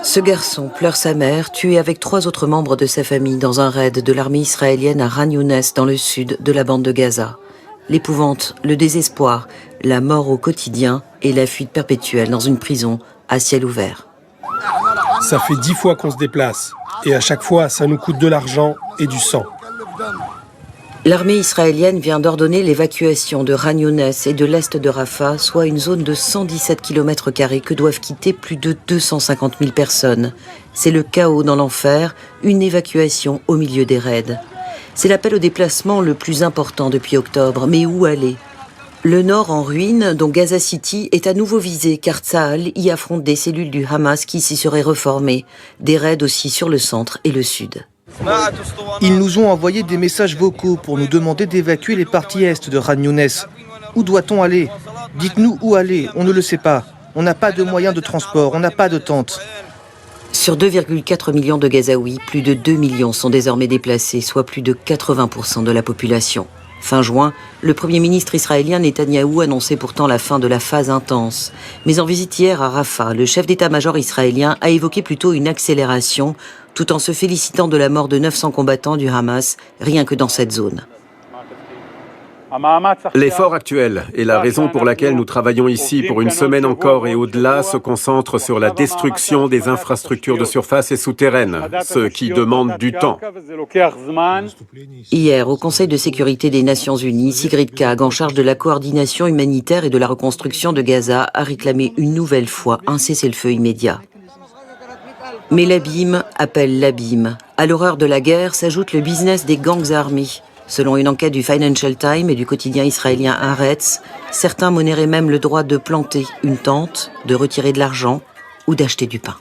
Ce garçon pleure sa mère, tuée avec 3 autres membres de sa famille dans un raid de l'armée israélienne à Khan Younes, dans le sud de la bande de Gaza. L'épouvante, le désespoir, la mort au quotidien et la fuite perpétuelle dans une prison à ciel ouvert. Ça fait 10 fois qu'on se déplace. Et à chaque fois, ça nous coûte de l'argent et du sang. L'armée israélienne vient d'ordonner l'évacuation de Khan Younes et de l'est de Rafah, soit une zone de 117 km² que doivent quitter plus de 250 000 personnes. C'est le chaos dans l'enfer, une évacuation au milieu des raids. C'est l'appel au déplacement le plus important depuis octobre, mais où aller ? Le nord en ruine, dont Gaza City, est à nouveau visé car Tsahal y affronte des cellules du Hamas qui s'y seraient reformées. Des raids aussi sur le centre et le sud. Ils nous ont envoyé des messages vocaux pour nous demander d'évacuer les parties est de Khan Younes. Où doit-on aller? Dites-nous où aller, on ne le sait pas. On n'a pas de moyens de transport, on n'a pas de tente. Sur 2,4 millions de Gazaouis, plus de 2 millions sont désormais déplacés, soit plus de 80% de la population. Fin juin, le Premier ministre israélien Netanyahou annonçait pourtant la fin de la phase intense. Mais en visite hier à Rafah, le chef d'état-major israélien a évoqué plutôt une accélération, tout en se félicitant de la mort de 900 combattants du Hamas, rien que dans cette zone. L'effort actuel et la raison pour laquelle nous travaillons ici pour une semaine encore et au-delà se concentre sur la destruction des infrastructures de surface et souterraines, ce qui demande du temps. Hier, au Conseil de sécurité des Nations Unies, Sigrid Kaag, en charge de la coordination humanitaire et de la reconstruction de Gaza, a réclamé une nouvelle fois un cessez-le-feu immédiat. Mais l'abîme appelle l'abîme. À l'horreur de la guerre s'ajoute le business des gangs armés. Selon une enquête du Financial Times et du quotidien israélien Haaretz, certains monnaient même le droit de planter une tente, de retirer de l'argent ou d'acheter du pain.